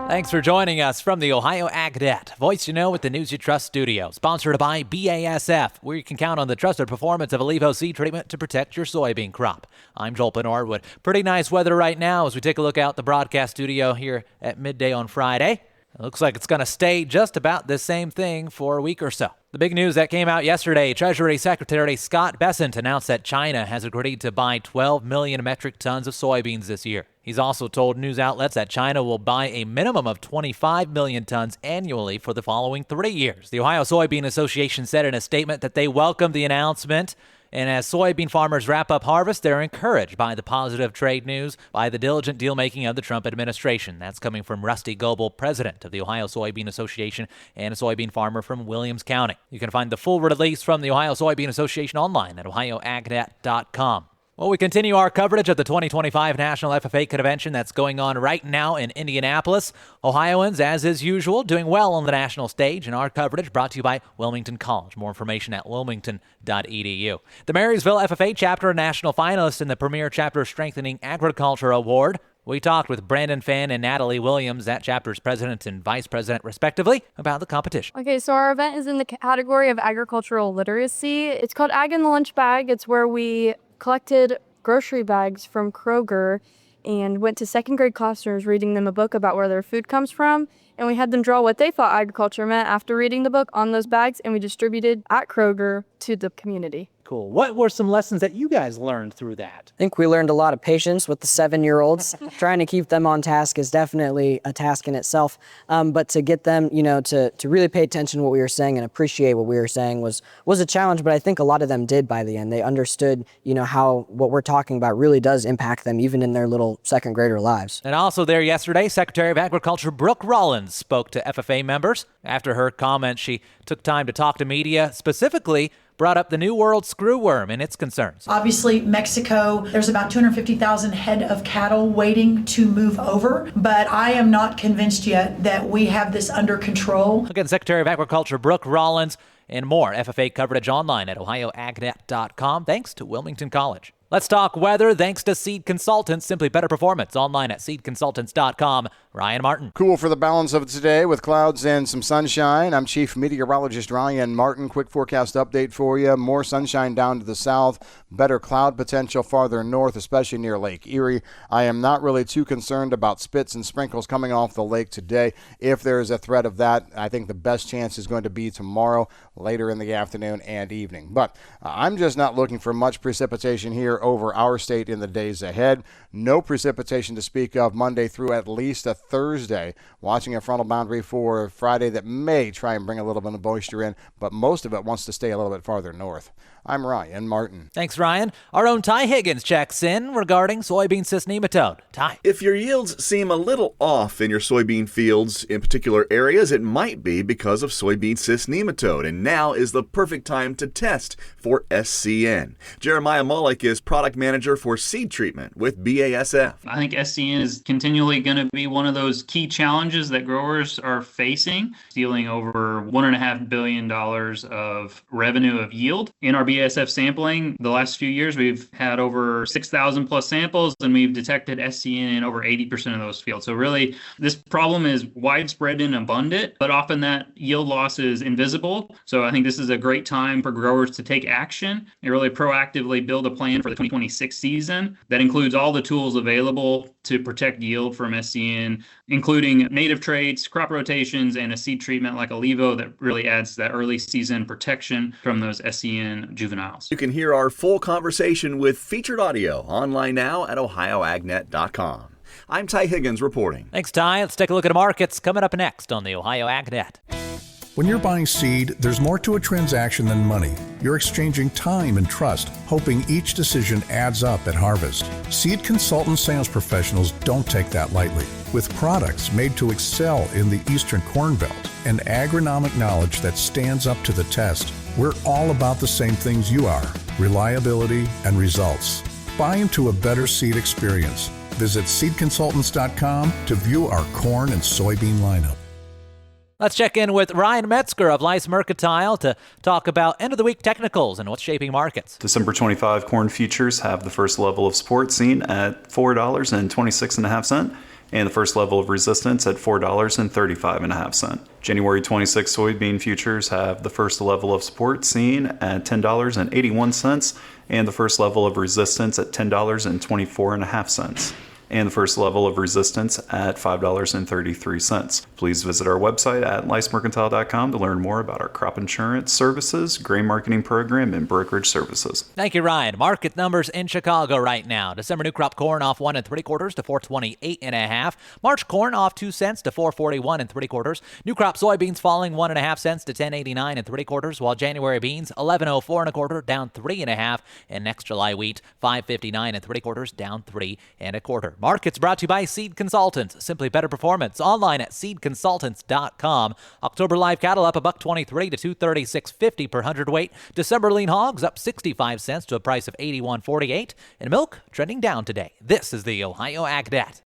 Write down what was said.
Thanks for joining us from the Ohio AgNet, Voice You Know with the News You Trust studio, sponsored by BASF, where you can count on the trusted performance of Alivo seed treatment to protect your soybean crop. I'm Joel Norwood. Pretty nice weather right now as we take a look out the broadcast studio here at Midday on Friday. It looks like it's going to stay just about the same thing for a week or so. The big news that came out yesterday, Treasury Secretary Scott Bessent announced that China has agreed to buy 12 million metric tons of soybeans this year. He's also told news outlets that China will buy a minimum of 25 million tons annually for the following 3 years. The Ohio Soybean Association said in a statement that they welcome the announcement. And as soybean farmers wrap up harvest, they're encouraged by the positive trade news by the diligent deal-making of the Trump administration. That's coming from Rusty Goebel, president of the Ohio Soybean Association and a soybean farmer from Williams County. You can find the full release from the Ohio Soybean Association online at ohioagnet.com. Well, we continue our coverage of the 2025 National FFA Convention that's going on right now in Indianapolis. Ohioans, as is usual, doing well on the national stage, and our coverage brought to you by Wilmington College. More information at wilmington.edu. The Marysville FFA chapter national finalists in the Premier Chapter Strengthening Agriculture Award. We talked with Brandon Fan and Natalie Williams, that chapter's president and vice president, respectively, about the competition. Okay, so our event is in the category of agricultural literacy. It's called Ag in the Lunch Bag. It's where we collected grocery bags from Kroger and went to second grade classrooms reading them a book about where their food comes from. And we had them draw what they thought agriculture meant after reading the book on those bags, and we distributed at Kroger to the community. Cool. What were some lessons that you guys learned through that? I think we learned a lot of patience with the 7-year-olds. Trying to keep them on task is definitely a task in itself. But to get them, to really pay attention to what we were saying and appreciate what we were saying was a challenge. But I think a lot of them did by the end. They understood, how what we're talking about really does impact them, even in their little second grader lives. And also there yesterday, Secretary of Agriculture Brooke Rollins spoke to FFA members. After her comments, she took time to talk to media, specifically brought up the New World screwworm and its concerns. Obviously, Mexico, there's about 250,000 head of cattle waiting to move over, but I am not convinced yet that we have this under control. Again, Secretary of Agriculture Brooke Rollins, and more FFA coverage online at ohioagnet.com, thanks to Wilmington College. Let's talk weather thanks to Seed Consultants. Simply better performance online at seedconsultants.com. Ryan Martin. Cool for the balance of today with clouds and some sunshine. I'm Chief Meteorologist Ryan Martin. Quick forecast update for you. More sunshine down to the south. Better cloud potential farther north, especially near Lake Erie. I am not really too concerned about spits and sprinkles coming off the lake today. If there is a threat of that, I think the best chance is going to be tomorrow, later in the afternoon and evening. But I'm just not looking for much precipitation here over our state in the days ahead. No precipitation to speak of Monday through at least a Thursday. Watching a frontal boundary for Friday that may try and bring a little bit of moisture in, but most of it wants to stay a little bit farther north. I'm Ryan Martin. Thanks, Ryan. Our own Ty Higgins checks in regarding soybean cyst nematode. Ty. If your yields seem a little off in your soybean fields in particular areas, it might be because of soybean cyst nematode, and now is the perfect time to test for SCN. Jeremiah Mullick is product manager for seed treatment with BASF. I think SCN is continually going to be one of those key challenges that growers are facing, stealing over $1.5 billion of revenue of yield. In our BASF sampling, the last few years, we've had over 6,000 plus samples, and we've detected SCN in over 80% of those fields. So really, this problem is widespread and abundant, but often that yield loss is invisible. So I think this is a great time for growers to take action and really proactively build a plan for the 2026 season that includes all the tools available to protect yield from SCN, including native traits, crop rotations, and a seed treatment like Alivo that really adds that early season protection from those SCN juveniles. You can hear our full conversation with featured audio online now at ohioagnet.com. I'm Ty Higgins reporting. Thanks, Ty. Let's take a look at the markets coming up next on the Ohio AgNet. When you're buying seed, there's more to a transaction than money. You're exchanging time and trust, hoping each decision adds up at harvest. Seed consultant sales professionals don't take that lightly. With products made to excel in the Eastern Corn Belt and agronomic knowledge that stands up to the test, we're all about the same things you are: reliability and results. Buy into a better seed experience. Visit seedconsultants.com to view our corn and soybean lineup. Let's check in with Ryan Metzger of Lice Mercantile to talk about end-of-the-week technicals and what's shaping markets. December 25 corn futures have the first level of support seen at $4.26.5 and the first level of resistance at $4.35.5. January 26 soybean futures have the first level of support seen at $10.81 and the first level of resistance at $10.24.5. and the first level of resistance at $5.33. Please visit our website at licemercantile.com to learn more about our crop insurance services, grain marketing program, and brokerage services. Thank you, Ryan. Market numbers in Chicago right now. December new crop corn off 1 3/4 to 428.5. March corn off 2 cents to 441 3/4. New crop soybeans falling 1.5 cents to 10.89 3/4, while January beans 11.04 1/4 down 3.5, and next July wheat 5.59 3/4 down 3 1/4. Markets brought to you by Seed Consultants. Simply better performance. Online at seedconsultants.com. October live cattle up $1.23 to $236.50 per hundredweight. December lean hogs up 65 cents to a price of $81.48. And milk trending down today. This is the Ohio Ag Net.